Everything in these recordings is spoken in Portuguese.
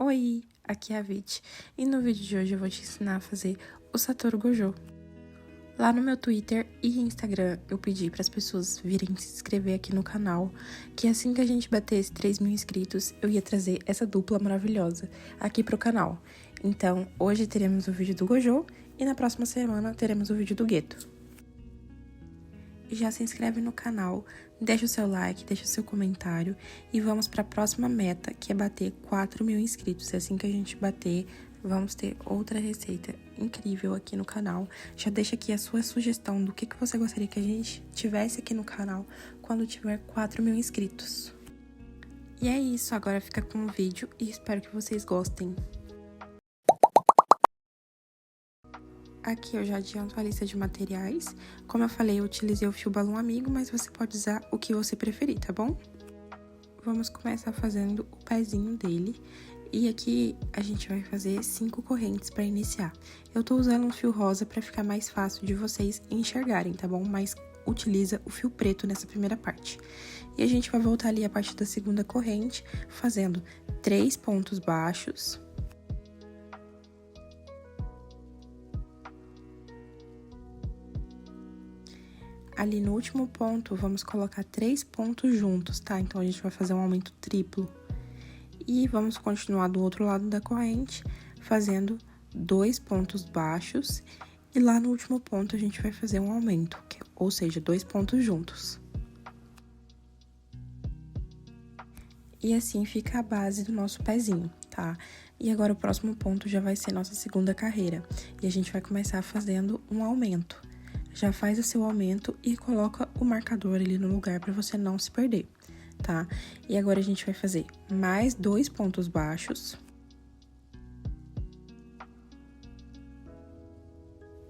Oi, aqui é a Vit, e no vídeo de hoje eu vou te ensinar a fazer o Satoru Gojo. Lá no meu Twitter e Instagram eu pedi para as pessoas virem se inscrever aqui no canal, que assim que a gente batesse 3.000 inscritos, eu ia trazer essa dupla maravilhosa aqui pro canal. Então, hoje teremos o vídeo do Gojo e na próxima semana teremos o vídeo do Geto. Já se inscreve no canal, deixa o seu like, deixa o seu comentário e vamos para a próxima meta, que é bater 4.000 inscritos. E assim que a gente bater, vamos ter outra receita incrível aqui no canal. Já deixa aqui a sua sugestão do que você gostaria que a gente tivesse aqui no canal quando tiver 4.000 inscritos. E é isso, agora fica com o vídeo e espero que vocês gostem. Aqui eu já adianto a lista de materiais. Como eu falei, eu utilizei o fio balão amigo, mas você pode usar o que você preferir, tá bom? Vamos começar fazendo o pezinho dele. E aqui a gente vai fazer 5 correntes para iniciar. Eu tô usando um fio rosa para ficar mais fácil de vocês enxergarem, tá bom? Mas utiliza o fio preto nessa primeira parte. E a gente vai voltar ali a partir da segunda corrente, fazendo 3 pontos baixos. Ali no último ponto, vamos colocar 3 pontos juntos, tá? Então, a gente vai fazer um aumento triplo. E vamos continuar do outro lado da corrente, fazendo 2 pontos baixos. E lá no último ponto, a gente vai fazer um aumento, ou seja, 2 pontos juntos. E assim fica a base do nosso pezinho, tá? E agora, o próximo ponto já vai ser nossa segunda carreira. E a gente vai começar fazendo um aumento. Já faz o seu aumento e coloca o marcador ali no lugar para você não se perder, tá? E agora a gente vai fazer mais 2 pontos baixos.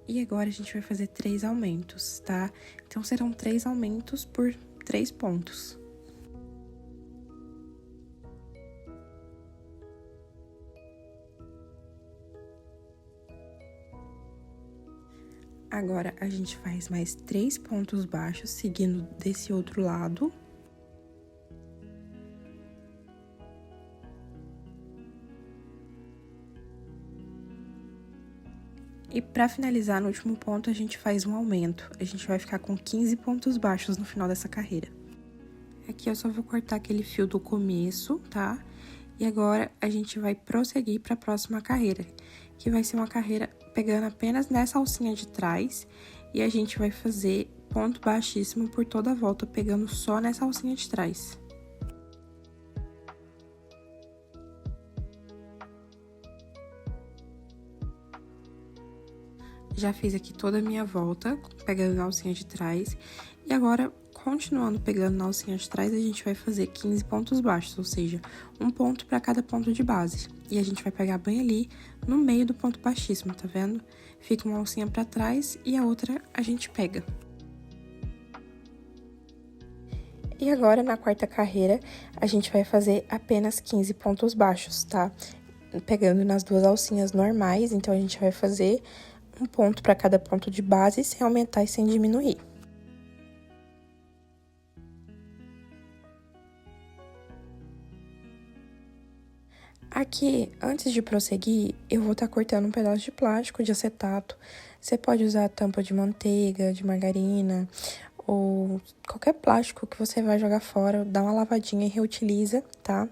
E agora a gente vai fazer 3 aumentos, tá? Então, serão 3 aumentos por 3 pontos. Agora, a gente faz mais 3 pontos baixos, seguindo desse outro lado. E para finalizar, no último ponto, a gente faz um aumento. A gente vai ficar com 15 pontos baixos no final dessa carreira. Aqui eu só vou cortar aquele fio do começo, tá? E agora, a gente vai prosseguir para a próxima carreira, que vai ser uma carreira pegando apenas nessa alcinha de trás. E a gente vai fazer ponto baixíssimo por toda a volta, pegando só nessa alcinha de trás. Já fiz aqui toda a minha volta, pegando na alcinha de trás. E agora, continuando pegando na alcinha de trás, a gente vai fazer 15 pontos baixos, ou seja, um ponto para cada ponto de base. E a gente vai pegar bem ali no meio do ponto baixíssimo, tá vendo? Fica uma alcinha para trás e a outra a gente pega. E agora, na quarta carreira, a gente vai fazer apenas 15 pontos baixos, tá? Pegando nas duas alcinhas normais, então a gente vai fazer um ponto para cada ponto de base, sem aumentar e sem diminuir. Aqui, antes de prosseguir, eu vou estar cortando um pedaço de plástico de acetato. Você pode usar tampa de manteiga, de margarina, ou qualquer plástico que você vai jogar fora, dá uma lavadinha e reutiliza, tá?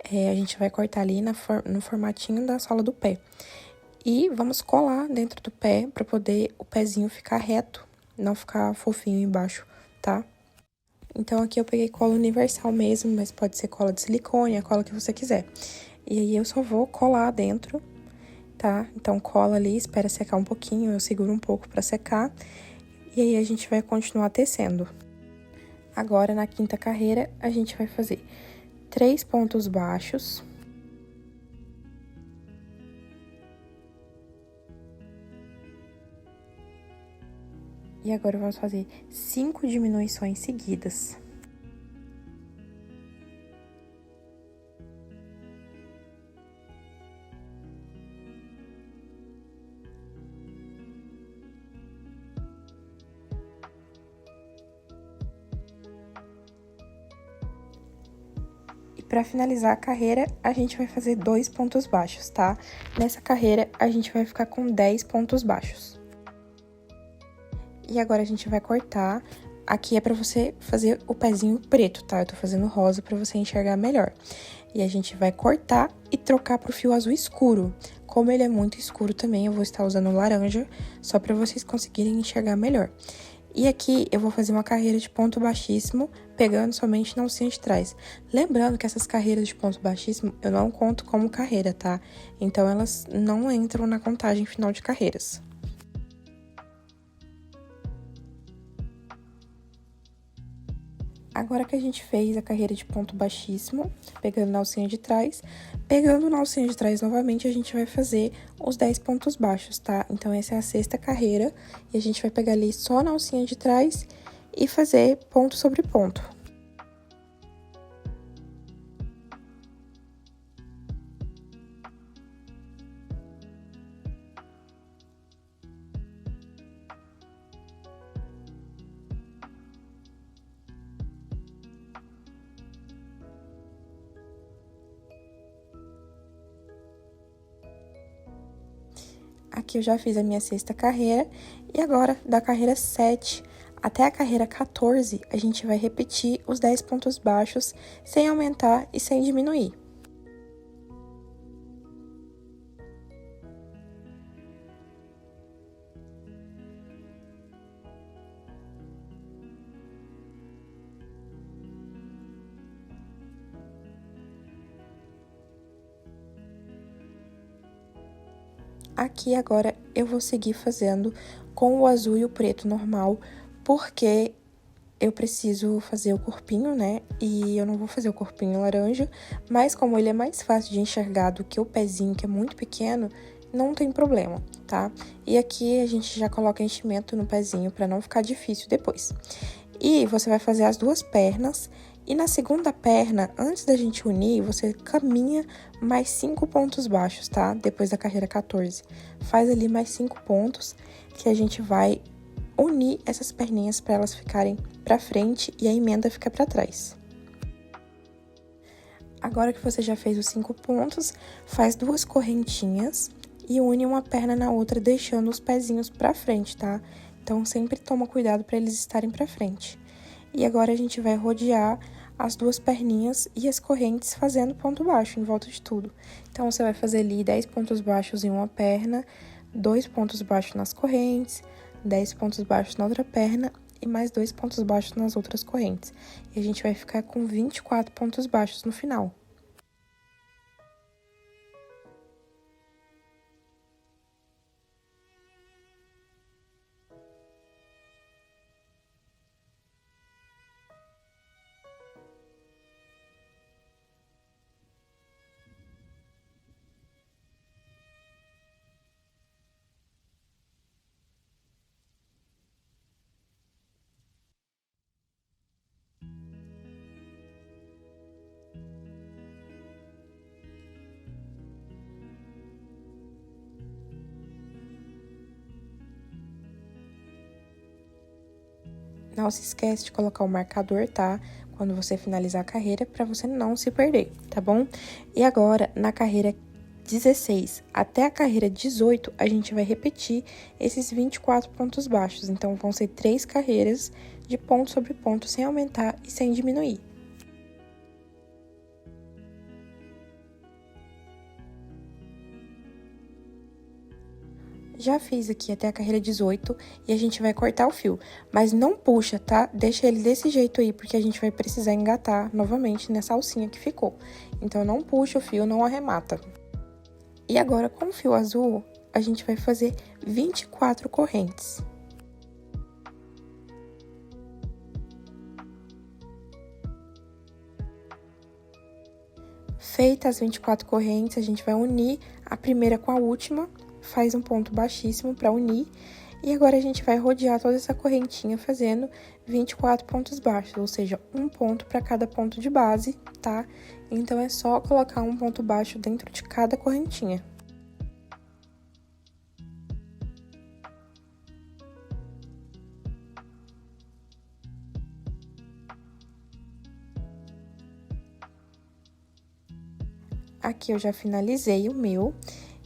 A gente vai cortar ali no formatinho da sola do pé. E vamos colar dentro do pé para poder o pezinho ficar reto, não ficar fofinho embaixo, tá? Então, aqui eu peguei cola universal mesmo, mas pode ser cola de silicone, a cola que você quiser. E aí, eu só vou colar dentro, tá? Então, cola ali, espera secar um pouquinho, eu seguro um pouco pra secar. E aí, a gente vai continuar tecendo. Agora, na quinta carreira, a gente vai fazer 3 pontos baixos. E agora, vamos fazer 5 diminuições seguidas. para finalizar a carreira, a gente vai fazer 2 pontos baixos, tá? Nessa carreira, a gente vai ficar com 10 pontos baixos. E agora a gente vai cortar. Aqui é pra você fazer o pezinho preto, tá? Eu tô fazendo rosa pra você enxergar melhor. E a gente vai cortar e trocar pro fio azul escuro. Como ele é muito escuro também, eu vou estar usando laranja, só pra vocês conseguirem enxergar melhor. E aqui eu vou fazer uma carreira de ponto baixíssimo, pegando somente na alcinha de trás. Lembrando que essas carreiras de ponto baixíssimo eu não conto como carreira, tá? Então elas não entram na contagem final de carreiras. Agora que a gente fez a carreira de ponto baixíssimo, pegando na alcinha de trás, pegando na alcinha de trás novamente, a gente vai fazer os 10 pontos baixos, tá? Então, essa é a sexta carreira, e a gente vai pegar ali só na alcinha de trás e fazer ponto sobre ponto. Aqui eu já fiz a minha sexta carreira, e agora, da carreira 7 até a carreira 14, a gente vai repetir os 10 pontos baixos, sem aumentar e sem diminuir. Aqui agora eu vou seguir fazendo com o azul e o preto normal, porque eu preciso fazer o corpinho, né? E eu não vou fazer o corpinho laranja, mas como ele é mais fácil de enxergar do que o pezinho, que é muito pequeno, não tem problema, tá? E aqui a gente já coloca enchimento no pezinho para não ficar difícil depois. E você vai fazer as duas pernas. E na segunda perna, antes da gente unir, você caminha mais 5 pontos baixos, tá? Depois da carreira 14. Faz ali mais 5 pontos, que a gente vai unir essas perninhas para elas ficarem para frente e a emenda fica para trás. Agora que você já fez os 5 pontos, faz 2 correntinhas e une uma perna na outra, deixando os pezinhos para frente, tá? Então, sempre toma cuidado para eles estarem para frente. E agora a gente vai rodear as duas perninhas e as correntes fazendo ponto baixo em volta de tudo. Então, você vai fazer ali 10 pontos baixos em uma perna, 2 pontos baixos nas correntes, 10 pontos baixos na outra perna e mais 2 pontos baixos nas outras correntes. E a gente vai ficar com 24 pontos baixos no final. Não se esquece de colocar o marcador, tá? Quando você finalizar a carreira, para você não se perder, tá bom? E agora, na carreira 16 até a carreira 18, a gente vai repetir esses 24 pontos baixos. Então, vão ser 3 carreiras de ponto sobre ponto, sem aumentar e sem diminuir. Já fiz aqui até a carreira 18 e a gente vai cortar o fio. Mas não puxa, tá? Deixa ele desse jeito aí, porque a gente vai precisar engatar novamente nessa alcinha que ficou. Então, não puxa o fio, não arremata. E agora, com o fio azul, a gente vai fazer 24 correntes. Feitas as 24 correntes, a gente vai unir a primeira com a última, faz um ponto baixíssimo para unir. E agora a gente vai rodear toda essa correntinha fazendo 24 pontos baixos, ou seja, um ponto para cada ponto de base, tá? Então, é só colocar um ponto baixo dentro de cada correntinha. Aqui eu já finalizei o meu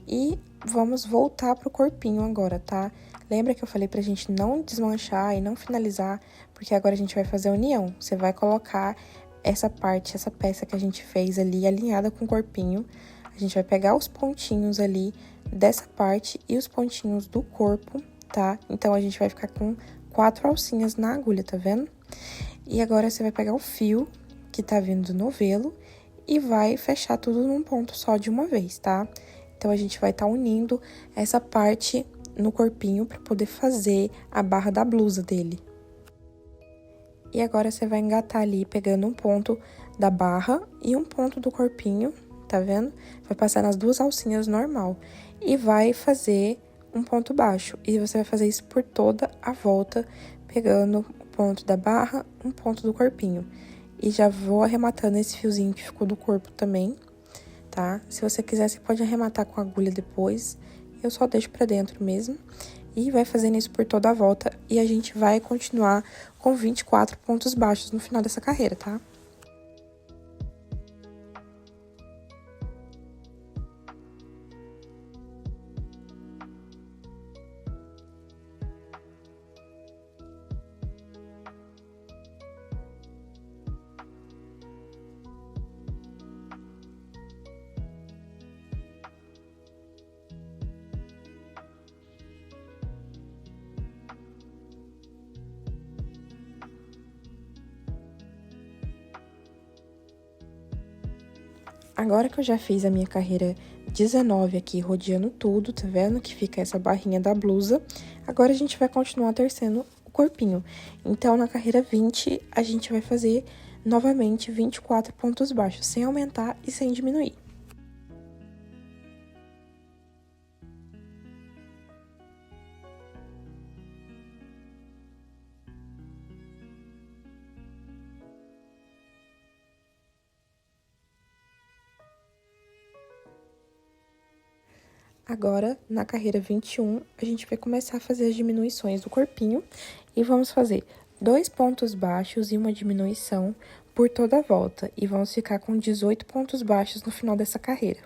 e vamos voltar pro corpinho agora, tá? Lembra que eu falei pra gente não desmanchar e não finalizar, porque agora a gente vai fazer a união. Você vai colocar essa parte, essa peça que a gente fez ali alinhada com o corpinho. A gente vai pegar os pontinhos ali dessa parte e os pontinhos do corpo, tá? Então, a gente vai ficar com 4 alcinhas na agulha, tá vendo? E agora, você vai pegar o fio que tá vindo do novelo e vai fechar tudo num ponto só de uma vez, tá? Então, a gente vai tá unindo essa parte no corpinho pra poder fazer a barra da blusa dele. E agora, você vai engatar ali, pegando um ponto da barra e um ponto do corpinho, tá vendo? Vai passar nas duas alcinhas normal. E vai fazer um ponto baixo. E você vai fazer isso por toda a volta, pegando o ponto da barra, um ponto do corpinho. E já vou arrematando esse fiozinho que ficou do corpo também, tá? Se você quiser, você pode arrematar com a agulha depois. Eu só deixo pra dentro mesmo. E vai fazendo isso por toda a volta. E a gente vai continuar com 24 pontos baixos no final dessa carreira, tá? Agora que eu já fiz a minha carreira 19 aqui, rodeando tudo, tá vendo? Que fica essa barrinha da blusa. Agora, a gente vai continuar tercendo o corpinho. Então, na carreira 20, a gente vai fazer novamente 24 pontos baixos, sem aumentar e sem diminuir. Agora, na carreira 21, a gente vai começar a fazer as diminuições do corpinho e vamos fazer 2 pontos baixos e uma diminuição por toda a volta. E vamos ficar com 18 pontos baixos no final dessa carreira.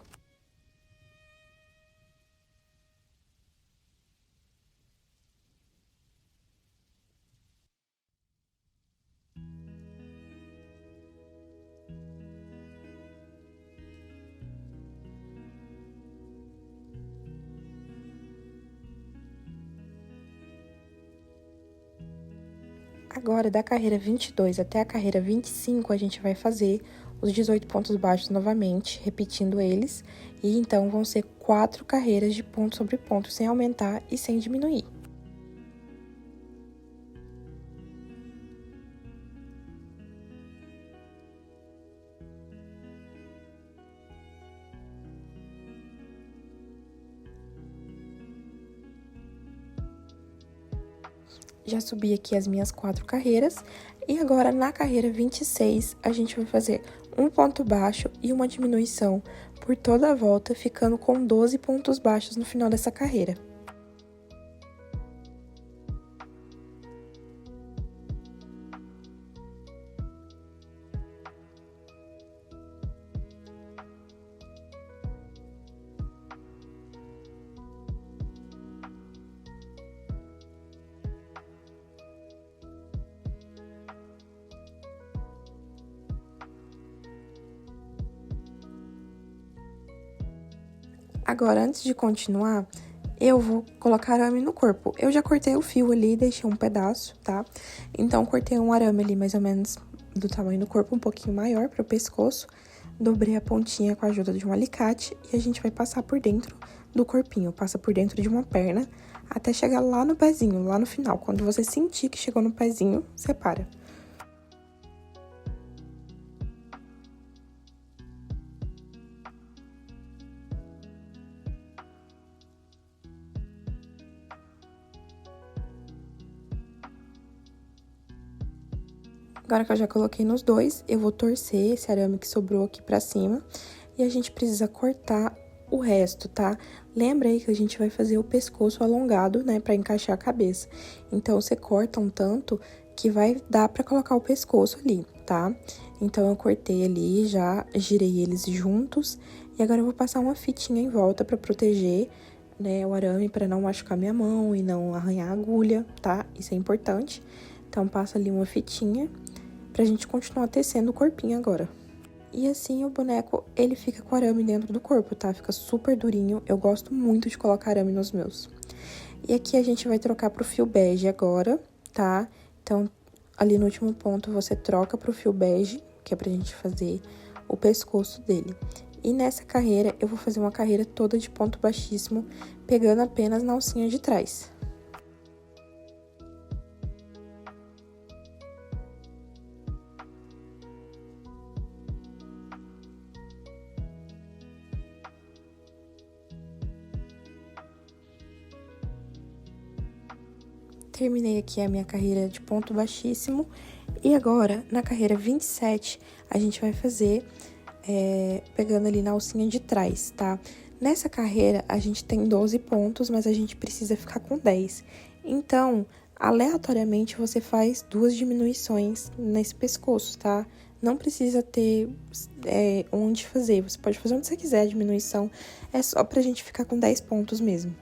Agora, da carreira 22 até a carreira 25, a gente vai fazer os 18 pontos baixos novamente, repetindo eles. E então, vão ser 4 carreiras de ponto sobre ponto, sem aumentar e sem diminuir. Já subi aqui as minhas 4 carreiras. E agora, na carreira 26, a gente vai fazer um ponto baixo e uma diminuição por toda a volta, ficando com 12 pontos baixos no final dessa carreira. Agora, antes de continuar, eu vou colocar arame no corpo. Eu já cortei o fio ali, deixei um pedaço, tá? Então, cortei um arame ali, mais ou menos do tamanho do corpo, um pouquinho maior para o pescoço. Dobrei a pontinha com a ajuda de um alicate e a gente vai passar por dentro do corpinho. Passa por dentro de uma perna até chegar lá no pezinho, lá no final. Quando você sentir que chegou no pezinho, separa. Agora que eu já coloquei nos dois, eu vou torcer esse arame que sobrou aqui pra cima. E a gente precisa cortar o resto, tá? Lembra aí que a gente vai fazer o pescoço alongado, né, pra encaixar a cabeça. Então, você corta um tanto que vai dar pra colocar o pescoço ali, tá? Então, eu cortei ali, já girei eles juntos. E agora eu vou passar uma fitinha em volta pra proteger, né, o arame, pra não machucar minha mão e não arranhar a agulha, tá? Isso é importante. Então, passa ali uma fitinha pra gente continuar tecendo o corpinho agora. E assim o boneco, ele fica com arame dentro do corpo, tá? Fica super durinho. Eu gosto muito de colocar arame nos meus. E aqui a gente vai trocar pro fio bege agora, tá? Então, ali no último ponto, você troca pro fio bege, que é pra gente fazer o pescoço dele. E nessa carreira, eu vou fazer uma carreira toda de ponto baixíssimo, pegando apenas na alcinha de trás. Terminei aqui a minha carreira de ponto baixíssimo. E agora, na carreira 27, a gente vai fazer pegando ali na alcinha de trás, tá? Nessa carreira, a gente tem 12 pontos, mas a gente precisa ficar com 10. Então, aleatoriamente, você faz 2 diminuições nesse pescoço, tá? Não precisa ter onde fazer, você pode fazer onde você quiser a diminuição, é só pra gente ficar com 10 pontos mesmo.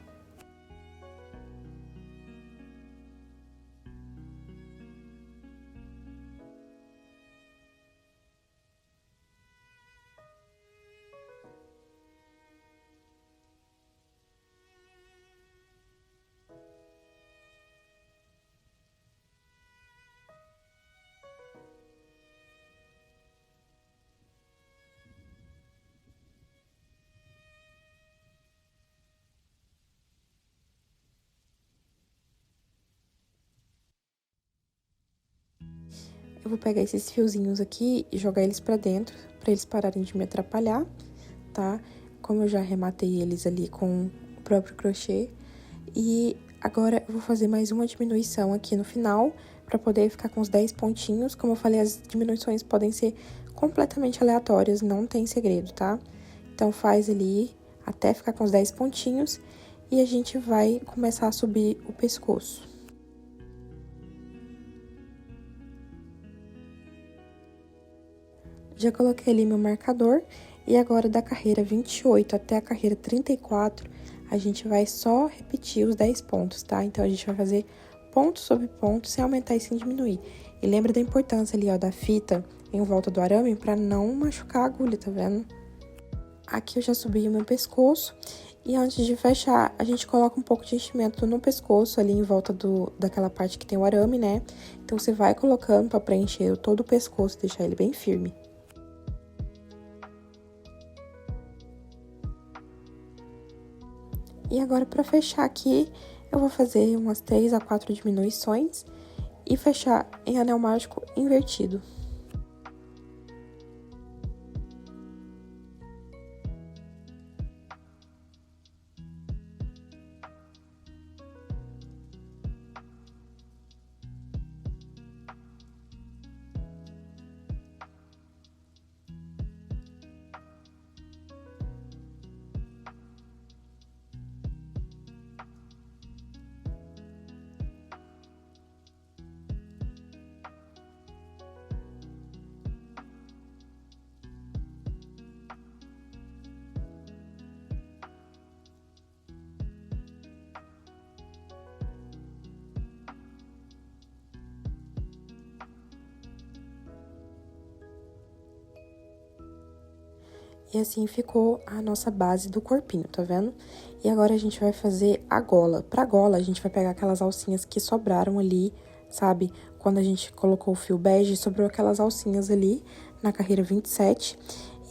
Eu vou pegar esses fiozinhos aqui e jogar eles pra dentro, pra eles pararem de me atrapalhar, tá? Como eu já arrematei eles ali com o próprio crochê. E agora eu vou fazer mais uma diminuição aqui no final, pra poder ficar com os 10 pontinhos. Como eu falei, as diminuições podem ser completamente aleatórias, não tem segredo, tá? Então, faz ali até ficar com os 10 pontinhos e a gente vai começar a subir o pescoço. Já coloquei ali meu marcador e agora da carreira 28 até a carreira 34, a gente vai só repetir os 10 pontos, tá? Então, a gente vai fazer ponto sobre ponto, sem aumentar e sem diminuir. E lembra da importância ali, ó, da fita em volta do arame pra não machucar a agulha, tá vendo? Aqui eu já subi o meu pescoço e antes de fechar, a gente coloca um pouco de enchimento no pescoço, ali em volta daquela parte que tem o arame, né? Então, você vai colocando pra preencher todo o pescoço, deixar ele bem firme. E agora, pra fechar aqui, eu vou fazer umas 3 a 4 diminuições e fechar em anel mágico invertido. E assim ficou a nossa base do corpinho, tá vendo? E agora a gente vai fazer a gola. Pra gola, a gente vai pegar aquelas alcinhas que sobraram ali, sabe? Quando a gente colocou o fio bege, sobrou aquelas alcinhas ali na carreira 27.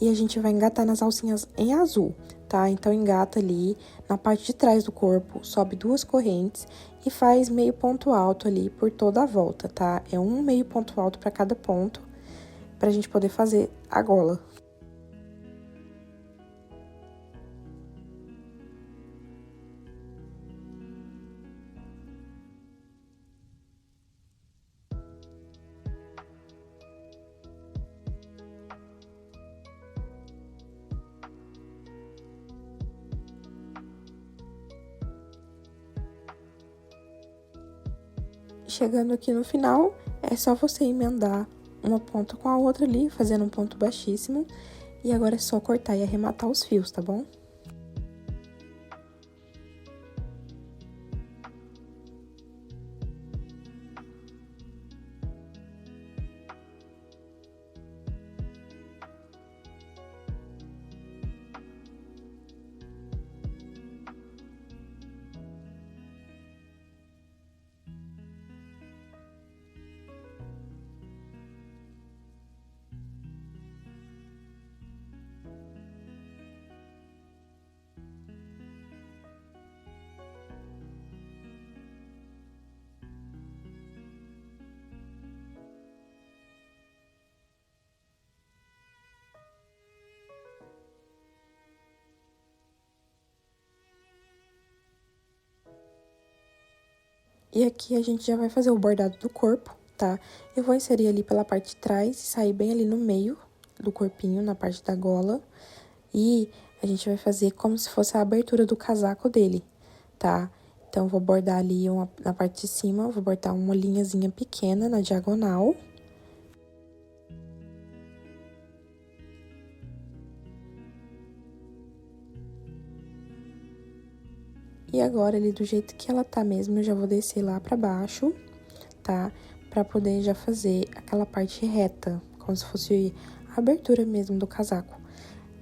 E a gente vai engatar nas alcinhas em azul, tá? Então, engata ali na parte de trás do corpo, sobe 2 correntes e faz meio ponto alto ali por toda a volta, tá? É um meio ponto alto pra cada ponto, pra gente poder fazer a gola. Chegando aqui no final, é só você emendar uma ponta com a outra ali, fazendo um ponto baixíssimo. E agora é só cortar e arrematar os fios, tá bom? E aqui a gente já vai fazer o bordado do corpo, tá? Eu vou inserir ali pela parte de trás e sair bem ali no meio do corpinho, na parte da gola. E a gente vai fazer como se fosse a abertura do casaco dele, tá? Então, vou bordar ali na parte de cima, vou bordar uma linhazinha pequena na diagonal. E agora, ali do jeito que ela tá mesmo, eu já vou descer lá pra baixo, tá? Pra poder já fazer aquela parte reta, como se fosse a abertura mesmo do casaco,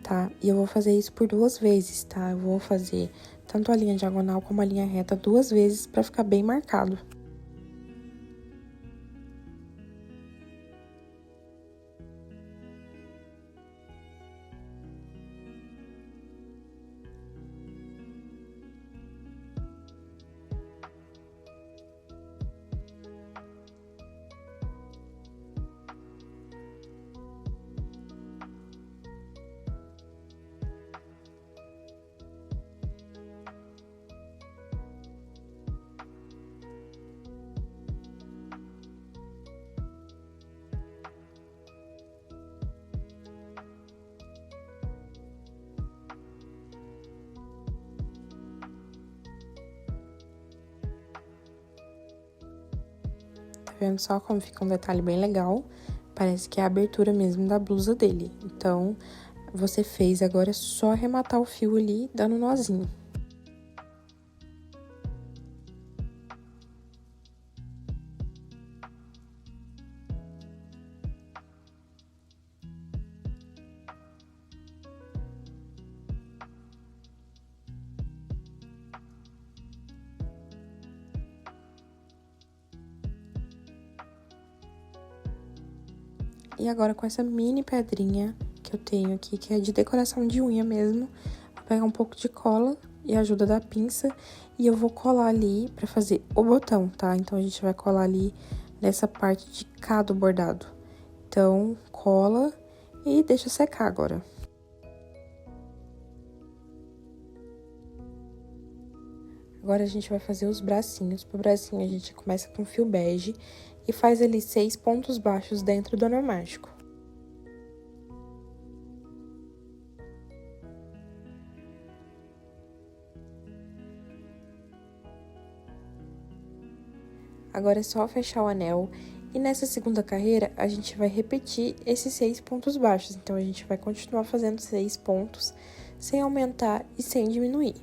tá? E eu vou fazer isso por 2 vezes, tá? Eu vou fazer tanto a linha diagonal como a linha reta 2 vezes pra ficar bem marcado. Tá vendo só como fica um detalhe bem legal? Parece que é a abertura mesmo da blusa dele. Então, você fez, agora é só arrematar o fio ali, dando nozinho. E agora, com essa mini pedrinha que eu tenho aqui, que é de decoração de unha mesmo, vou pegar um pouco de cola e a ajuda da pinça e eu vou colar ali pra fazer o botão, tá? Então, a gente vai colar ali nessa parte de cá do bordado. Então, cola e deixa secar agora. Agora, a gente vai fazer os bracinhos. Pro bracinho, a gente começa com fio bege e faz ali 6 pontos baixos dentro do anel mágico. Agora é só fechar o anel. E nessa segunda carreira, a gente vai repetir esses 6 pontos baixos. Então, a gente vai continuar fazendo 6 pontos, sem aumentar e sem diminuir.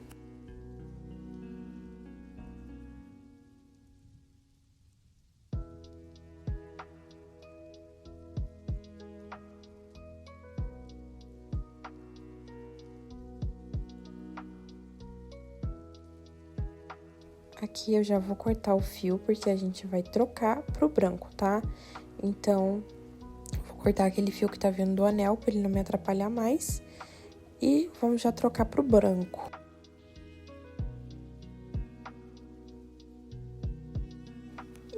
Aqui eu já vou cortar o fio, porque a gente vai trocar pro branco, tá? Então, vou cortar aquele fio que tá vindo do anel, pra ele não me atrapalhar mais. E vamos já trocar pro branco.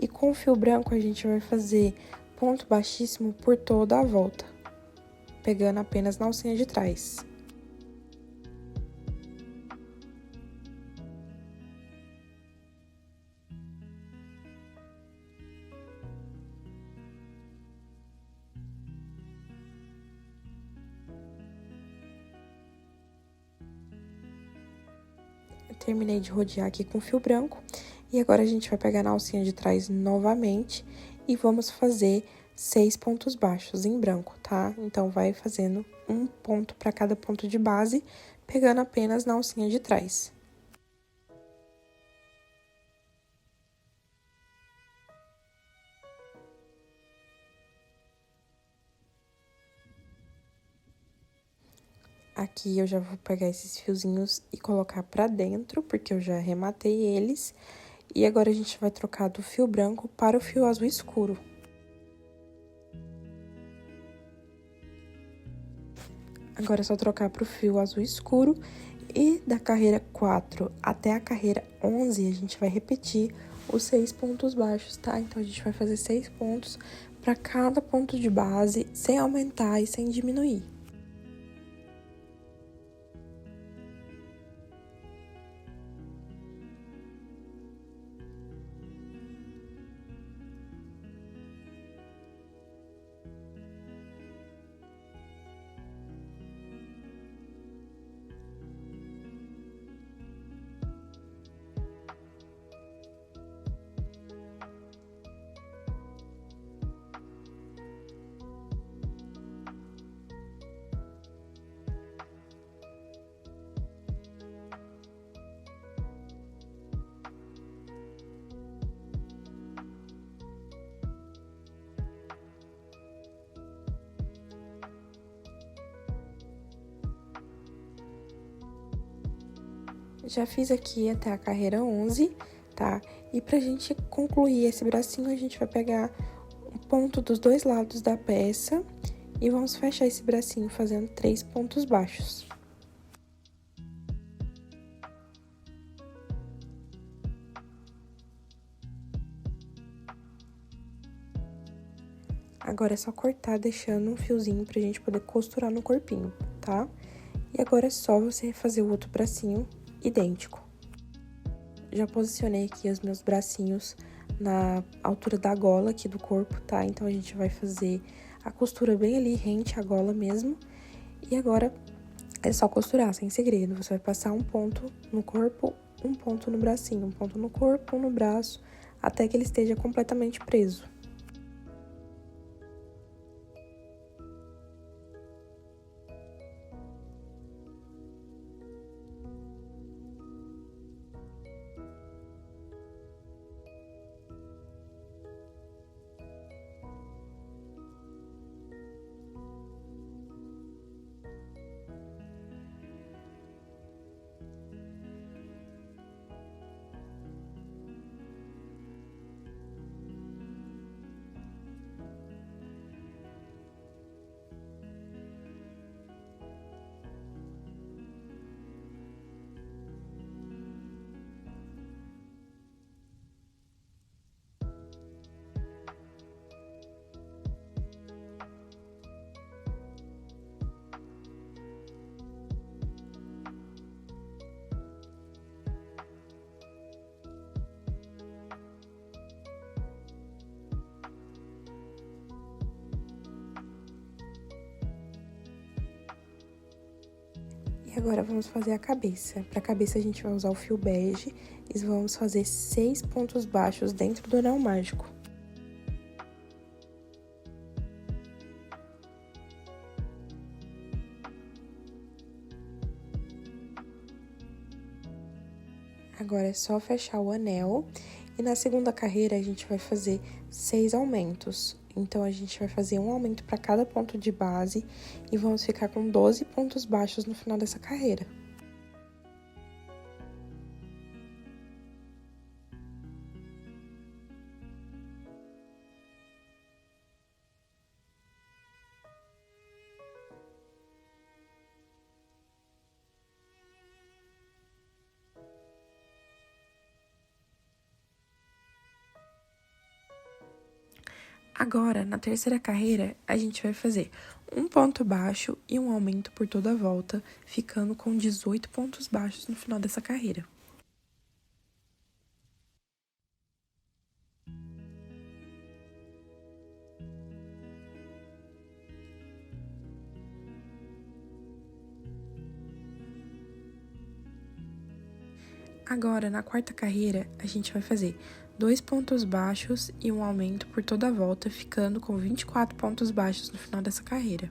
E com o fio branco, a gente vai fazer ponto baixíssimo por toda a volta, pegando apenas na alcinha de trás. Eu terminei de rodear aqui com fio branco. E agora, a gente vai pegar na alcinha de trás novamente e vamos fazer 6 pontos baixos em branco, tá? Então, vai fazendo um ponto para cada ponto de base, pegando apenas na alcinha de trás. Aqui eu já vou pegar esses fiozinhos e colocar pra dentro, porque eu já arrematei eles. E agora a gente vai trocar do fio branco para o fio azul escuro. Agora é só trocar pro fio azul escuro. E da carreira 4 até a carreira 11, a gente vai repetir os 6 pontos baixos, tá? Então, a gente vai fazer 6 pontos para cada ponto de base, sem aumentar e sem diminuir. Já fiz aqui até a carreira 11, tá? E pra gente concluir esse bracinho, a gente vai pegar um ponto dos dois lados da peça e vamos fechar esse bracinho fazendo 3 pontos baixos. Agora é só cortar, deixando um fiozinho pra gente poder costurar no corpinho, tá? E agora é só você fazer o outro bracinho idêntico. Já posicionei aqui os meus bracinhos na altura da gola aqui do corpo, tá? Então, a gente vai fazer a costura bem ali, rente à gola mesmo. E agora, é só costurar, sem segredo. Você vai passar um ponto no corpo, um ponto no bracinho, um ponto no corpo, um no braço, até que ele esteja completamente preso. E agora, vamos fazer a cabeça. Pra cabeça, a gente vai usar o fio bege e vamos fazer 6 pontos baixos dentro do anel mágico. Agora, é só fechar o anel. E na segunda carreira, a gente vai fazer 6 aumentos. Então, a gente vai fazer um aumento para cada ponto de base e vamos ficar com 12 pontos baixos no final dessa carreira. Agora, na terceira carreira, a gente vai fazer um ponto baixo e um aumento por toda a volta, ficando com 18 pontos baixos no final dessa carreira. Agora, na quarta carreira, a gente vai fazer 2 pontos baixos e um aumento por toda a volta, ficando com 24 pontos baixos no final dessa carreira.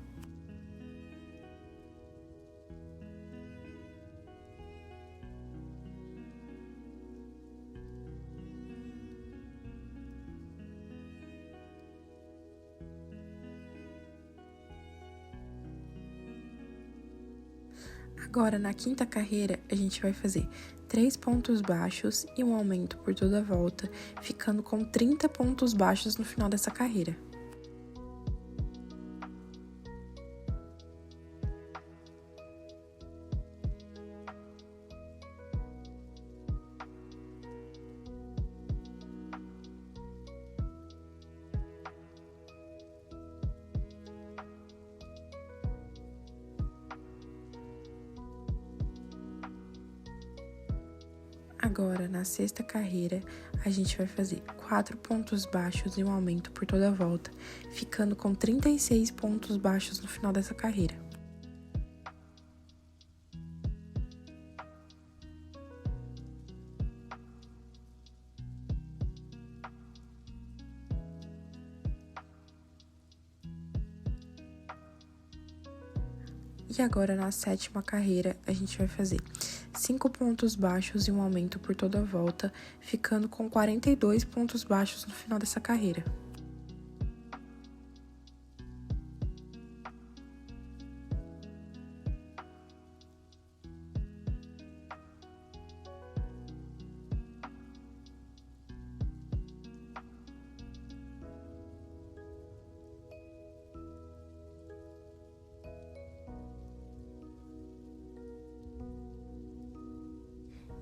Agora, na quinta carreira, a gente vai fazer 3 pontos baixos e um aumento por toda a volta, ficando com 30 pontos baixos no final dessa carreira. Agora, na sexta carreira, a gente vai fazer 4 pontos baixos e um aumento por toda a volta, ficando com 36 pontos baixos no final dessa carreira. E agora, na sétima carreira, a gente vai fazer 5 pontos baixos e um aumento por toda a volta, ficando com 42 pontos baixos no final dessa carreira.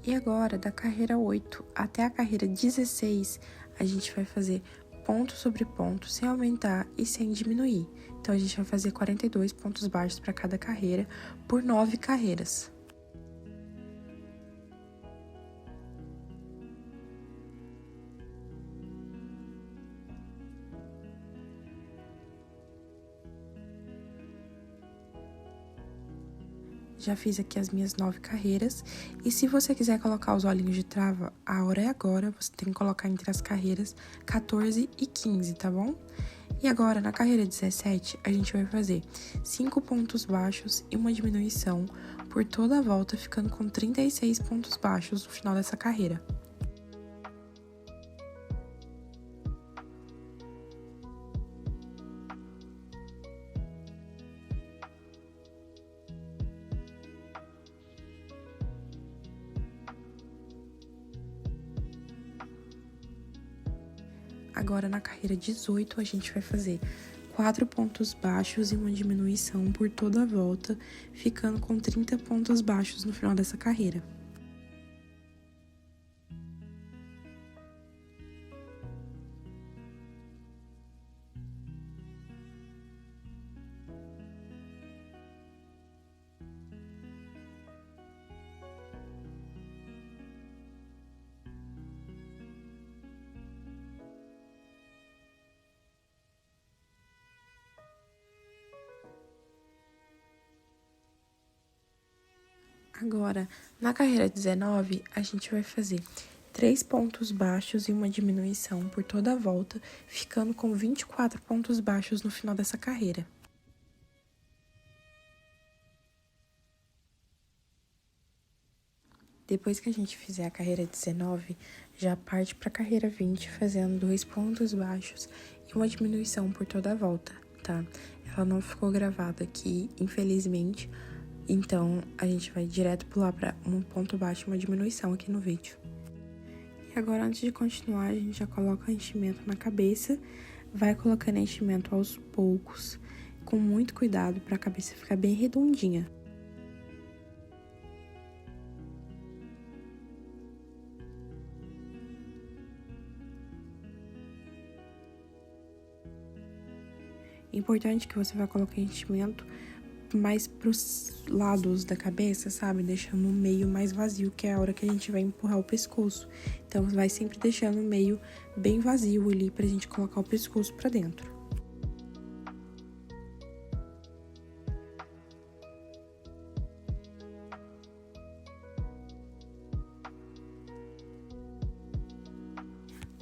E agora, da carreira 8 até a carreira 16, a gente vai fazer ponto sobre ponto, sem aumentar e sem diminuir. Então, a gente vai fazer 42 pontos baixos para cada carreira, por 9 carreiras. Já fiz aqui as minhas 9 carreiras, e se você quiser colocar os olhinhos de trava, a hora é agora, você tem que colocar entre as carreiras 14 e 15, tá bom? E agora, na carreira 17, a gente vai fazer 5 pontos baixos e uma diminuição por toda a volta, ficando com 36 pontos baixos no final dessa carreira. Agora, na carreira 18, a gente vai fazer 4 pontos baixos e uma diminuição por toda a volta, ficando com 30 pontos baixos no final dessa carreira. Agora, na carreira 19, a gente vai fazer 3 pontos baixos e uma diminuição por toda a volta, ficando com 24 pontos baixos no final dessa carreira. Depois que a gente fizer a carreira 19, já parte para a carreira 20, fazendo 2 pontos baixos e uma diminuição por toda a volta, tá? Ela não ficou gravada aqui, infelizmente, então a gente vai direto pular para um ponto baixo e uma diminuição aqui no vídeo. E agora, antes de continuar, a gente já coloca enchimento na cabeça, vai colocando enchimento aos poucos, com muito cuidado para a cabeça ficar bem redondinha. Importante que você vai colocar enchimento mais pros lados da cabeça, sabe? Deixando o meio mais vazio, que é a hora que a gente vai empurrar o pescoço. Então, vai sempre deixando o meio bem vazio ali pra gente colocar o pescoço pra dentro.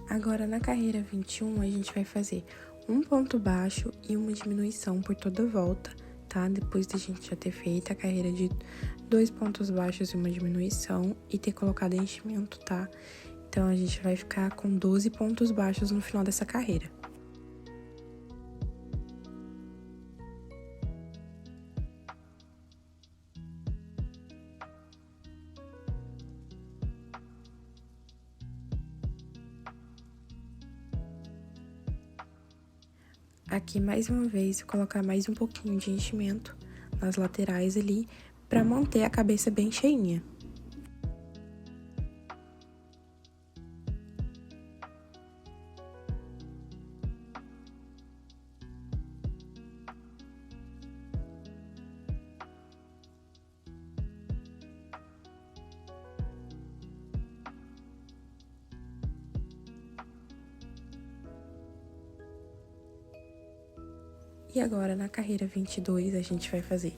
Agora, na carreira 21, a gente vai fazer um ponto baixo e uma diminuição por toda a volta, tá? Depois da gente já ter feito a carreira de 2 pontos baixos e uma diminuição e ter colocado enchimento, tá? Então, a gente vai ficar com 12 pontos baixos no final dessa carreira. Aqui, mais uma vez, colocar mais um pouquinho de enchimento nas laterais ali, pra manter a cabeça bem cheinha. E agora, na carreira 22, a gente vai fazer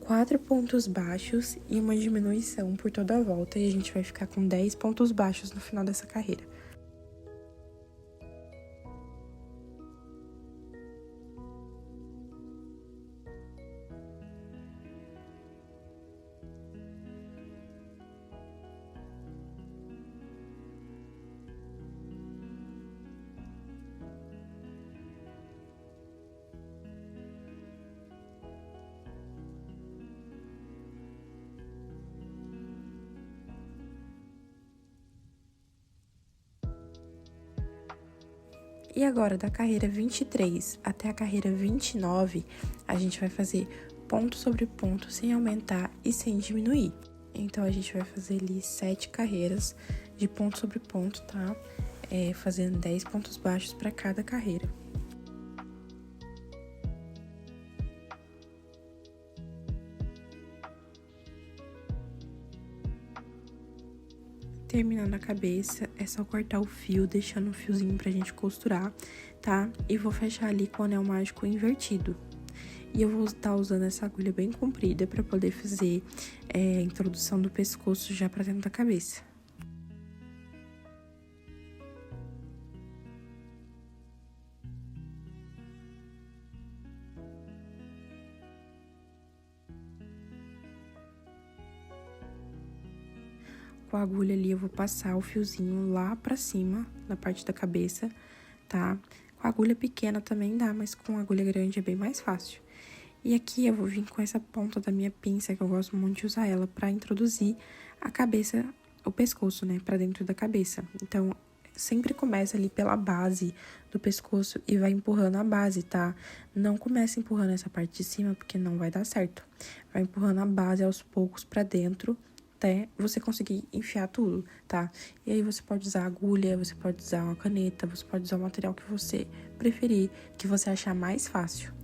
4 pontos baixos e uma diminuição por toda a volta. E a gente vai ficar com 10 pontos baixos no final dessa carreira. E agora, da carreira 23 até a carreira 29, a gente vai fazer ponto sobre ponto sem aumentar e sem diminuir. Então, a gente vai fazer ali 7 carreiras de ponto sobre ponto, tá? Fazendo 10 pontos baixos para cada carreira. Terminando a cabeça, é só cortar o fio, deixando um fiozinho pra gente costurar, tá? E vou fechar ali com o anel mágico invertido. E eu vou estar usando essa agulha bem comprida pra poder fazer a introdução do pescoço já pra dentro da cabeça. Com a agulha ali, eu vou passar o fiozinho lá pra cima, na parte da cabeça, tá? Com a agulha pequena também dá, mas com a agulha grande é bem mais fácil. E aqui eu vou vir com essa ponta da minha pinça, que eu gosto muito de usar ela pra introduzir a cabeça, o pescoço, né, pra dentro da cabeça. Então, sempre começa ali pela base do pescoço e vai empurrando a base, tá? Não comece empurrando essa parte de cima, porque não vai dar certo. Vai empurrando a base aos poucos pra dentro, até você conseguir enfiar tudo, tá? E aí você pode usar agulha, você pode usar uma caneta, você pode usar o material que você preferir, que você achar mais fácil.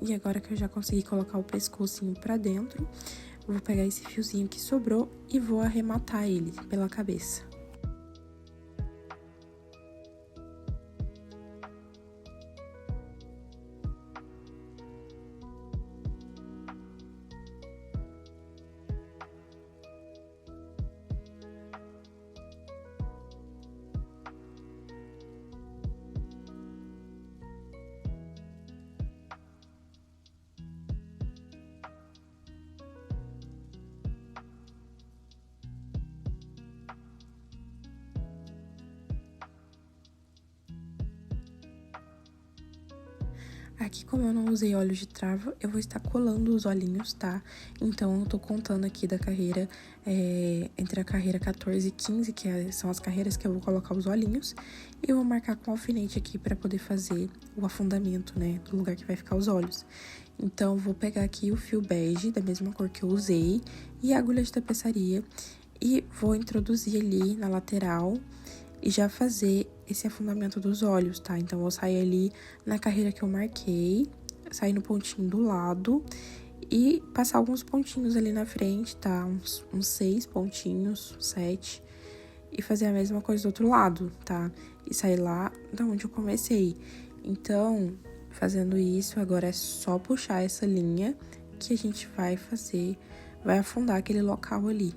E agora que eu já consegui colocar o pescocinho pra dentro, eu vou pegar esse fiozinho que sobrou e vou arrematar ele pela cabeça. Aqui, como eu não usei óleo de trava, eu vou estar colando os olhinhos, tá? Então, eu tô contando aqui da carreira, entre a carreira 14 e 15, que são as carreiras que eu vou colocar os olhinhos. E eu vou marcar com alfinete aqui pra poder fazer o afundamento, né, do lugar que vai ficar os olhos. Então, vou pegar aqui o fio bege, da mesma cor que eu usei, e a agulha de tapeçaria. E vou introduzir ali na lateral e já fazer esse afundamento dos olhos, tá? Então, eu vou sair ali na carreira que eu marquei, sair no pontinho do lado e passar alguns pontinhos ali na frente, tá? Uns 6 pontinhos, 7. e fazer a mesma coisa do outro lado, tá? E sair lá da onde eu comecei. Então, fazendo isso, agora é só puxar essa linha que a gente vai fazer, vai afundar aquele local ali.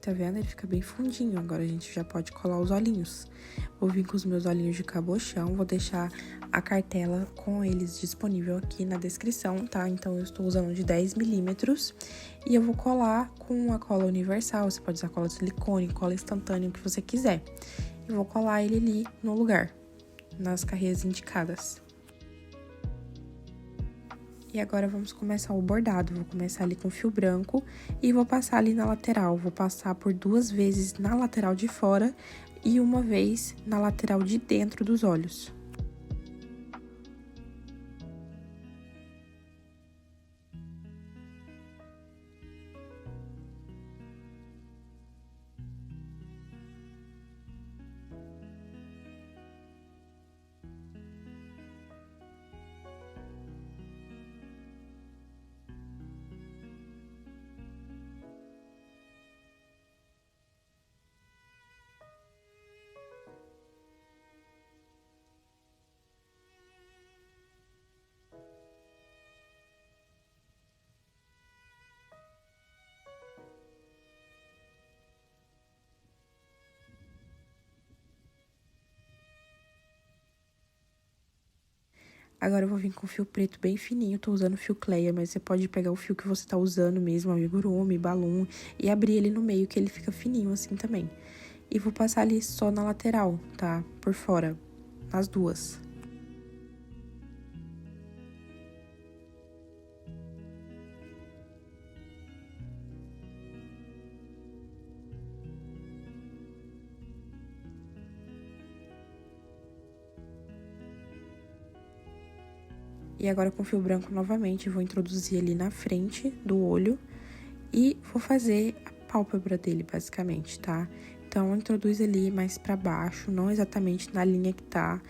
Tá vendo? Ele fica bem fundinho. Agora a gente já pode colar os olhinhos. Vou vir com os meus olhinhos de cabochão. Vou deixar a cartela com eles disponível aqui na descrição, tá? Então, eu estou usando de 10 milímetros. E eu vou colar com a cola universal. Você pode usar cola de silicone, cola instantânea, o que você quiser. E vou colar ele ali no lugar, nas carreiras indicadas. E agora vamos começar o bordado. Vou começar ali com fio branco e vou passar ali na lateral. Vou passar por 2 vezes na lateral de fora e 1 vez na lateral de dentro dos olhos. Agora eu vou vir com fio preto bem fininho, tô usando fio Cleia, mas você pode pegar o fio que você tá usando mesmo, amigurumi, balloon, e abrir ele no meio, que ele fica fininho assim também. E vou passar ali só na lateral, tá? Por fora, nas duas. E agora com fio branco novamente, vou introduzir ali na frente do olho e vou fazer a pálpebra dele, basicamente, tá? Então, introduz ali mais pra baixo, não exatamente na linha que tá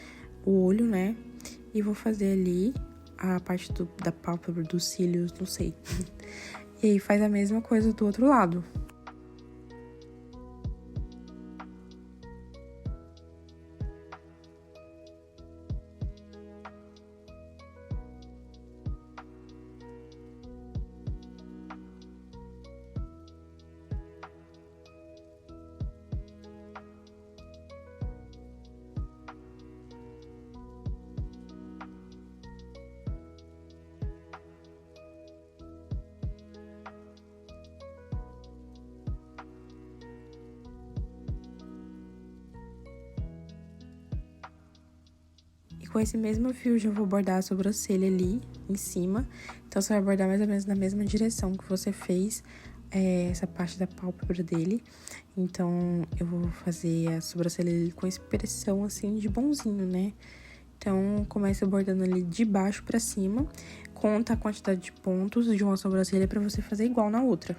o olho, né? E vou fazer ali a parte da pálpebra, dos cílios, não sei. E aí, faz a mesma coisa do outro lado. E com esse mesmo fio, já vou bordar a sobrancelha ali em cima. Então, você vai bordar mais ou menos na mesma direção que você fez essa parte da pálpebra dele. Então, eu vou fazer a sobrancelha ali com expressão, assim, de bonzinho, né? Então, começa bordando ali de baixo pra cima. Conta a quantidade de pontos de uma sobrancelha pra você fazer igual na outra.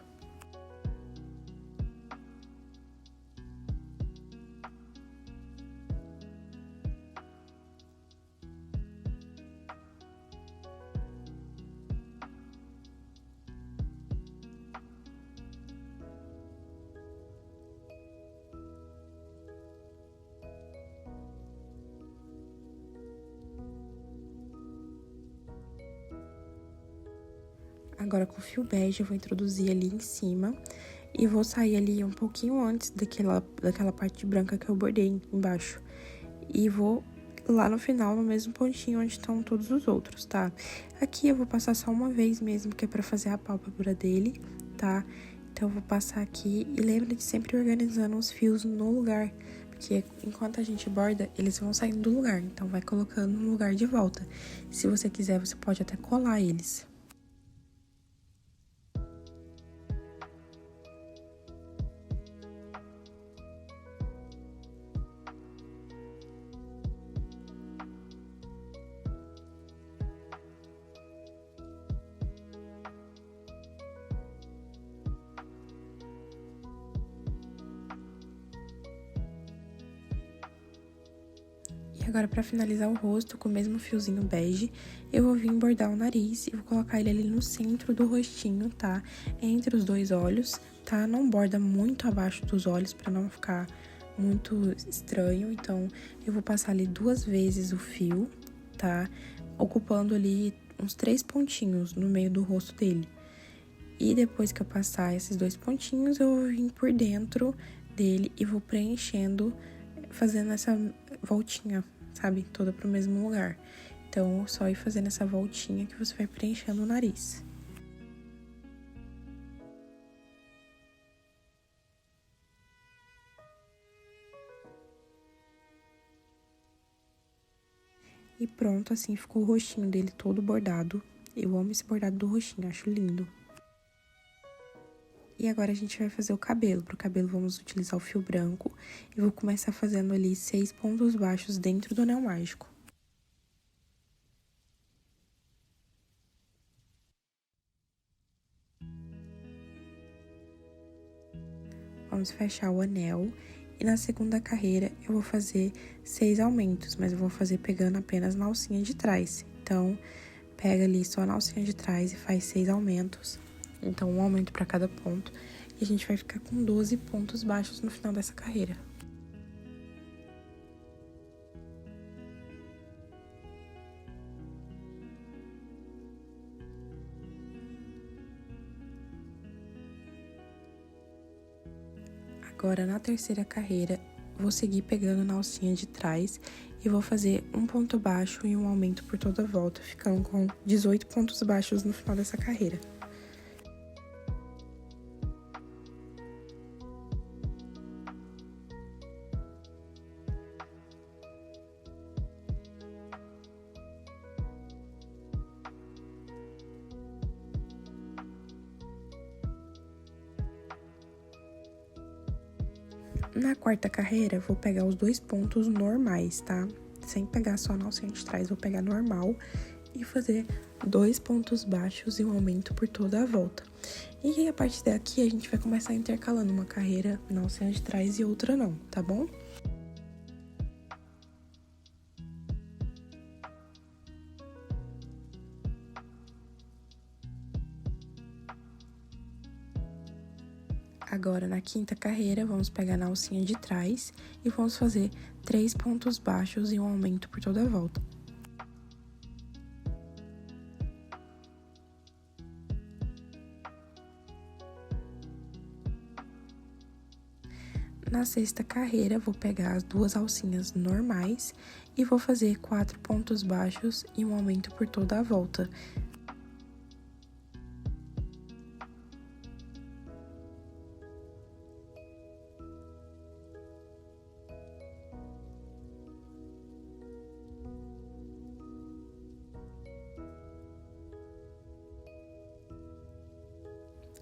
Agora, com fio bege, eu vou introduzir ali em cima e vou sair ali um pouquinho antes daquela parte branca que eu bordei embaixo. E vou lá no final, no mesmo pontinho onde estão todos os outros, tá? Aqui eu vou passar só uma vez mesmo, que é pra fazer a pálpebra dele, tá? Então, eu vou passar aqui e lembra de sempre organizando os fios no lugar, porque enquanto a gente borda, eles vão saindo do lugar, então vai colocando no lugar de volta. Se você quiser, você pode até colar eles. Agora, pra finalizar o rosto, com o mesmo fiozinho bege, eu vou vir bordar o nariz e vou colocar ele ali no centro do rostinho, tá? Entre os dois olhos, tá? Não borda muito abaixo dos olhos pra não ficar muito estranho. Então, eu vou passar ali 2 vezes o fio, tá? Ocupando ali uns 3 pontinhos no meio do rosto dele. E depois que eu passar esses 2 pontinhos, eu vou vir por dentro dele e vou preenchendo, fazendo essa voltinha, sabe? Toda pro mesmo lugar. Então, só ir fazendo essa voltinha que você vai preenchendo o nariz. E pronto, assim ficou o rostinho dele todo bordado. Eu amo esse bordado do rostinho, acho lindo. E agora a gente vai fazer o cabelo. Pro cabelo vamos utilizar o fio branco. E vou começar fazendo ali 6 pontos baixos dentro do anel mágico. Vamos fechar o anel. E na segunda carreira eu vou fazer 6 aumentos, mas eu vou fazer pegando apenas na alcinha de trás. Então, pega ali só na alcinha de trás e faz 6 aumentos. Então, um aumento para cada ponto. E a gente vai ficar com 12 pontos baixos no final dessa carreira. Agora, na terceira carreira, vou seguir pegando na alcinha de trás e vou fazer um ponto baixo e um aumento por toda a volta, ficando com 18 pontos baixos no final dessa carreira. Na quarta carreira, vou pegar os 2 pontos normais, tá? Sem pegar só na alcinha de trás, vou pegar normal e fazer 2 pontos baixos e um aumento por toda a volta. E a partir daqui, a gente vai começar intercalando uma carreira na alcinha de trás e outra não, tá bom? Agora, na quinta carreira, vamos pegar na alcinha de trás e vamos fazer 3 pontos baixos e um aumento por toda a volta. Na sexta carreira, vou pegar as 2 alcinhas normais e vou fazer 4 pontos baixos e um aumento por toda a volta.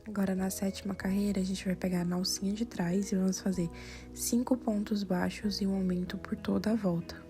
Agora, na sétima carreira, a gente vai pegar na alcinha de trás e vamos fazer 5 pontos baixos e um aumento por toda a volta.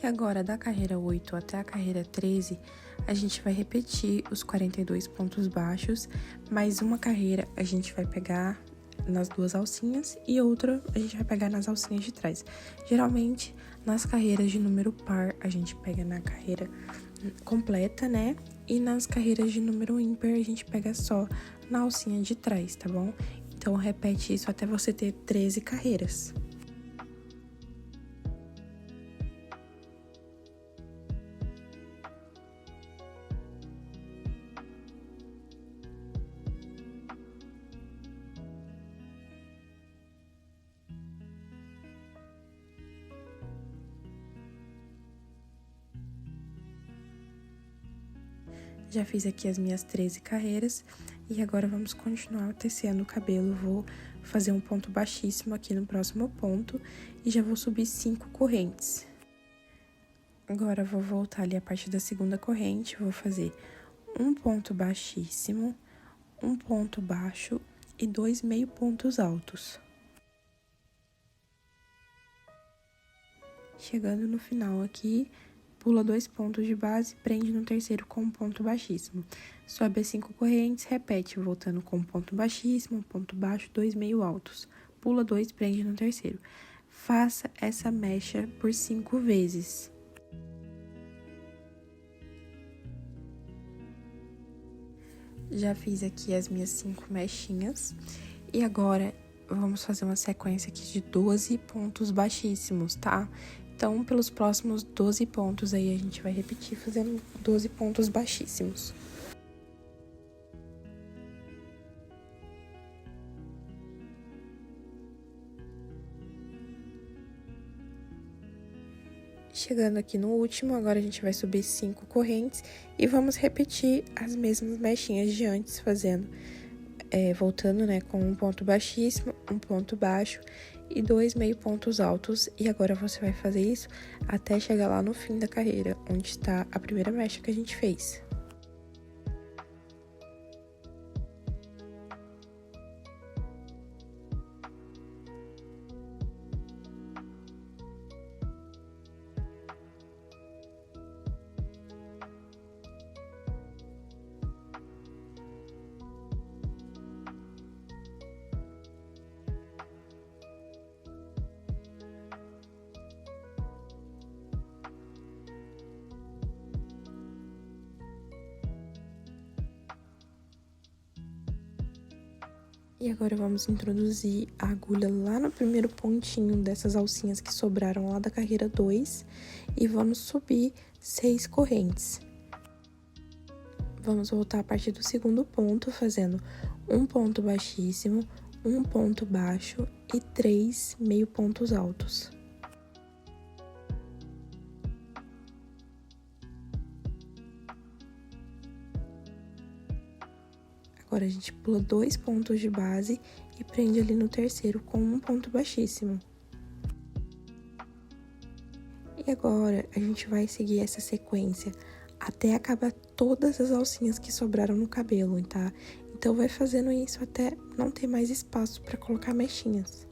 E agora, da carreira 8 até a carreira 13, a gente vai repetir os 42 pontos baixos, mais uma carreira a gente vai pegar nas 2 alcinhas e outra a gente vai pegar nas alcinhas de trás. Geralmente, nas carreiras de número par, a gente pega na carreira completa, né? E nas carreiras de número ímpar, a gente pega só na alcinha de trás, tá bom? Então, repete isso até você ter 13 carreiras. Já fiz aqui as minhas 13 carreiras e agora vamos continuar tecendo o cabelo. Vou fazer um ponto baixíssimo aqui no próximo ponto e já vou subir 5 correntes. Agora, vou voltar ali a partir da segunda corrente, vou fazer um ponto baixíssimo, um ponto baixo e 2 meio pontos altos. Chegando no final aqui, pula 2 pontos de base, prende no terceiro com um ponto baixíssimo. Sobe as 5 correntes, repete, voltando com um ponto baixíssimo, um ponto baixo, 2 meio altos. Pula 2, prende no terceiro. Faça essa mecha por 5 vezes. Já fiz aqui as minhas 5 mechinhas. E agora, vamos fazer uma sequência aqui de 12 pontos baixíssimos, tá? Então, pelos próximos 12 pontos aí, a gente vai repetir fazendo 12 pontos baixíssimos. Chegando aqui no último, agora a gente vai subir 5 correntes e vamos repetir as mesmas mechinhas de antes, fazendo, voltando, né, com um ponto baixíssimo, um ponto baixo e 2 meio pontos altos. E agora você vai fazer isso até chegar lá no fim da carreira, onde está a primeira mecha que a gente fez. E agora vamos introduzir a agulha lá no primeiro pontinho dessas alcinhas que sobraram lá da carreira 2 e vamos subir 6 correntes. Vamos voltar a partir do segundo ponto, fazendo um ponto baixíssimo, um ponto baixo e 3 meio pontos altos. Agora, a gente pula 2 pontos de base e prende ali no terceiro com um ponto baixíssimo. E agora, a gente vai seguir essa sequência até acabar todas as alcinhas que sobraram no cabelo, tá? Então, vai fazendo isso até não ter mais espaço para colocar mechinhas.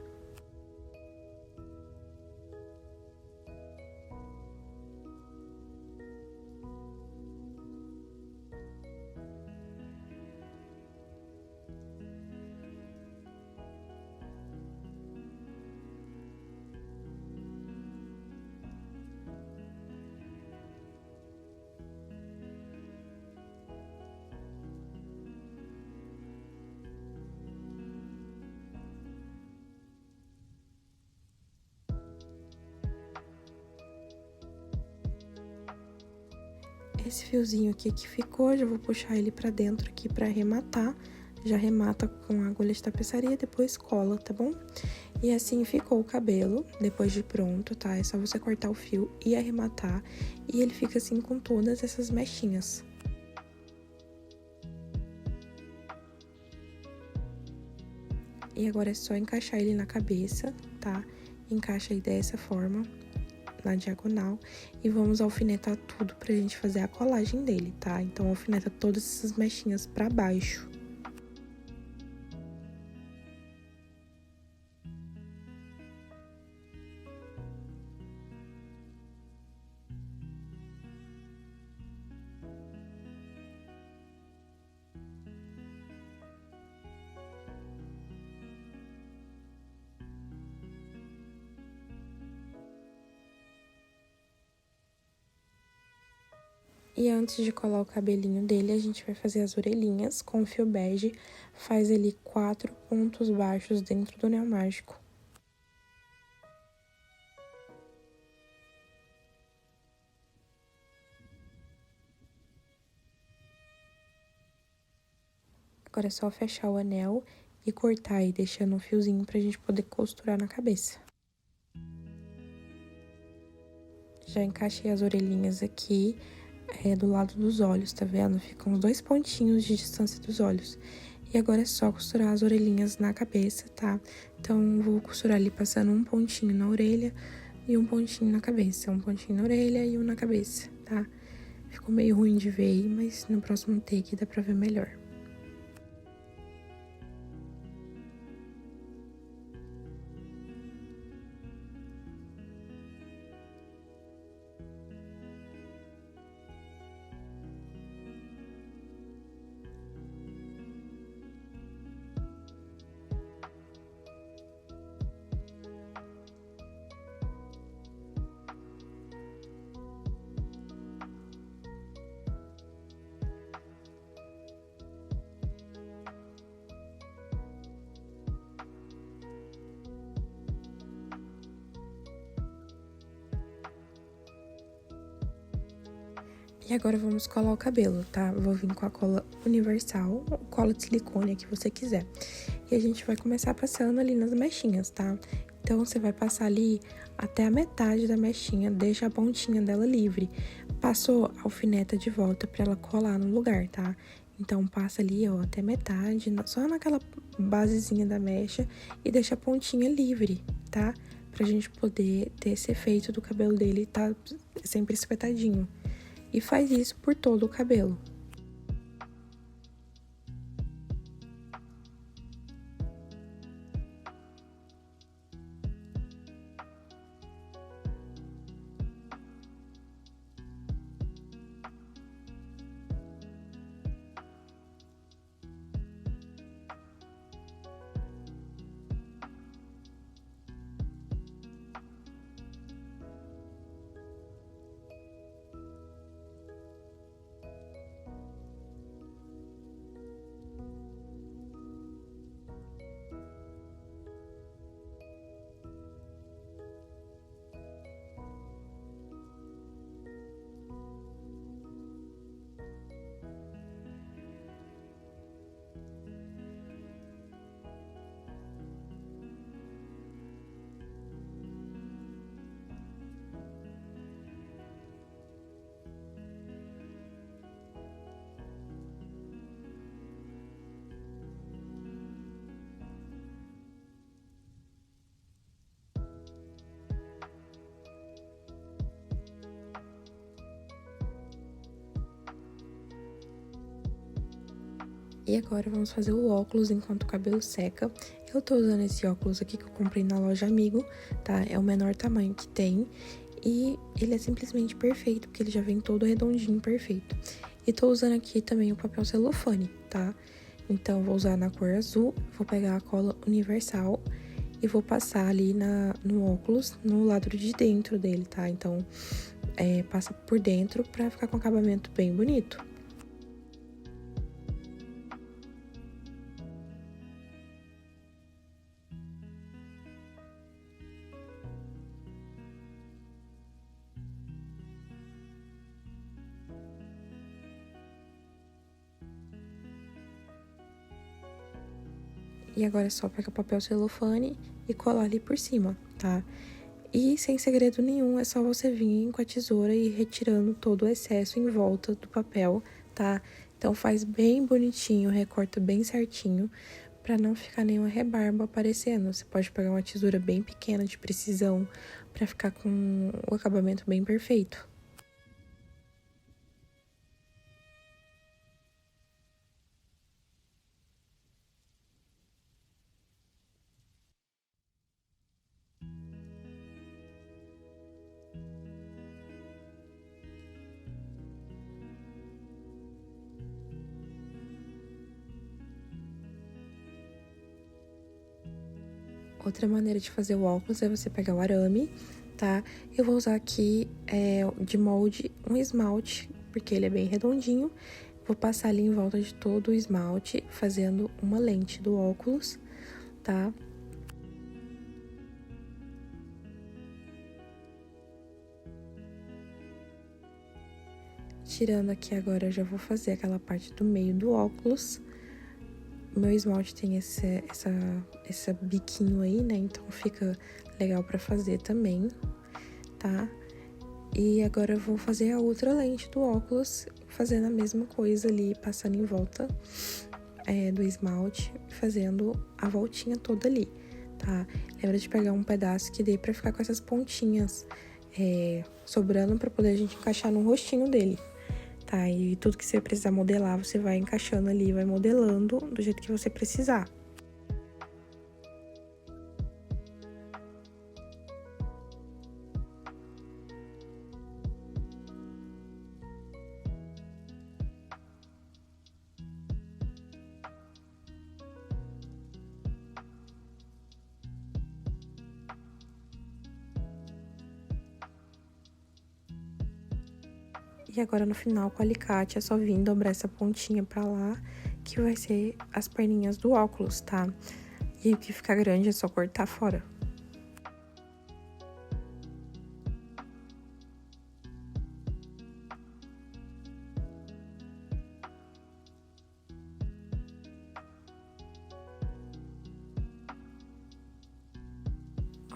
Esse fiozinho aqui que ficou, já vou puxar ele pra dentro aqui pra arrematar. Já arremata com a agulha de tapeçaria, depois cola, tá bom? E assim ficou o cabelo, depois de pronto, tá? É só você cortar o fio e arrematar. E ele fica assim com todas essas mechinhas. E agora é só encaixar ele na cabeça, tá? Encaixa aí dessa forma, na diagonal, e vamos alfinetar tudo pra gente fazer a colagem dele, tá? Então, alfineta todas essas mechinhas pra baixo. E antes de colar o cabelinho dele, a gente vai fazer as orelhinhas com fio bege. Faz ali 4 pontos baixos dentro do anel mágico. Agora é só fechar o anel e cortar aí, deixando um fiozinho pra gente poder costurar na cabeça. Já encaixei as orelhinhas aqui. Do lado dos olhos, tá vendo? Ficam os 2 pontinhos de distância dos olhos. E agora é só costurar as orelhinhas na cabeça, tá? Então, vou costurar ali passando um pontinho na orelha e um pontinho na cabeça. Um pontinho na orelha e um na cabeça, tá? Ficou meio ruim de ver aí, mas no próximo take dá pra ver melhor. E agora vamos colar o cabelo, tá? Vou vir com a cola universal, ou cola de silicone, a que você quiser. E a gente vai começar passando ali nas mechinhas, tá? Então, você vai passar ali até a metade da mechinha, deixa a pontinha dela livre. Passou, alfineta de volta pra ela colar no lugar, tá? Então, passa ali, ó, até metade, só naquela basezinha da mecha e deixa a pontinha livre, tá? Pra gente poder ter esse efeito do cabelo dele tá sempre espetadinho. E faz isso por todo o cabelo. E agora vamos fazer o óculos enquanto o cabelo seca. Eu tô usando esse óculos aqui que eu comprei na loja Amigo, tá? É o menor tamanho que tem. E ele é simplesmente perfeito, porque ele já vem todo redondinho, perfeito. E tô usando aqui também o papel celofane, tá? Então, vou usar na cor azul, vou pegar a cola universal e vou passar ali no óculos, no lado de dentro dele, tá? Então, passa por dentro pra ficar com um acabamento bem bonito. E agora é só pegar o papel celofane e colar ali por cima, tá? E sem segredo nenhum, é só você vir com a tesoura e ir retirando todo o excesso em volta do papel, tá? Então faz bem bonitinho, recorta bem certinho, pra não ficar nenhuma rebarba aparecendo. Você pode pegar uma tesoura bem pequena, de precisão, pra ficar com o acabamento bem perfeito. Outra maneira de fazer o óculos é você pegar o arame, tá? Eu vou usar aqui de molde um esmalte, porque ele é bem redondinho. Vou passar ali em volta de todo o esmalte, fazendo uma lente do óculos, tá? Tirando aqui agora, eu já vou fazer aquela parte do meio do óculos. O meu esmalte tem esse biquinho aí, né? Então fica legal pra fazer também, tá? E agora eu vou fazer a outra lente do óculos, fazendo a mesma coisa ali, passando em volta do esmalte, fazendo a voltinha toda ali, tá? Lembra de pegar um pedaço que dê pra ficar com essas pontinhas sobrando pra poder a gente encaixar no rostinho dele, tá? E tudo que você precisar modelar, você vai encaixando ali, vai modelando do jeito que você precisar. E agora no final, com o alicate, é só vir dobrar essa pontinha pra lá, que vai ser as perninhas do óculos, tá? E o que ficar grande é só cortar fora.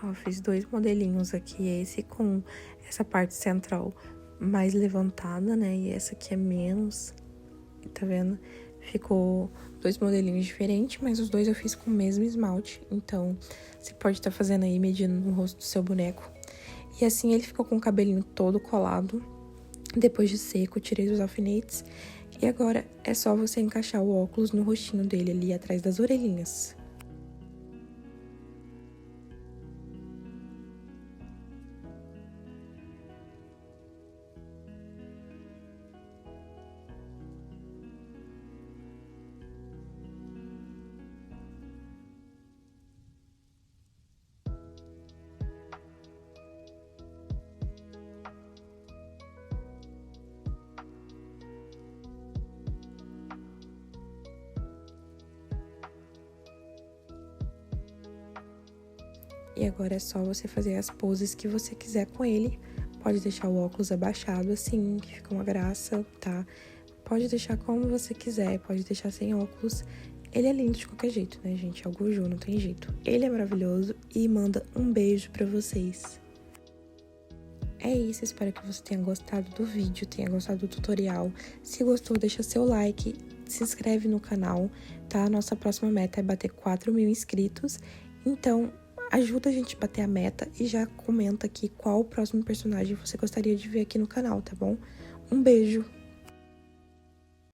Ó, fiz 2 modelinhos aqui, esse com essa parte central mais levantada, né? E essa aqui é menos, tá vendo? Ficou 2 modelinhos diferentes, mas os dois eu fiz com o mesmo esmalte. Então, você pode estar fazendo aí, medindo no rosto do seu boneco. E assim ele ficou com o cabelinho todo colado. Depois de seco, tirei os alfinetes. E agora é só você encaixar o óculos no rostinho dele ali atrás das orelhinhas. E agora é só você fazer as poses que você quiser com ele. Pode deixar o óculos abaixado assim, que fica uma graça, tá? Pode deixar como você quiser, pode deixar sem óculos. Ele é lindo de qualquer jeito, né, gente? É o Gojo, não tem jeito. Ele é maravilhoso e manda um beijo pra vocês. É isso, espero que você tenha gostado do vídeo, tenha gostado do tutorial. Se gostou, deixa seu like, se inscreve no canal, tá? Nossa próxima meta é bater 4.000 inscritos. Então, ajuda a gente a bater a meta e já comenta aqui qual o próximo personagem você gostaria de ver aqui no canal, tá bom? Um beijo!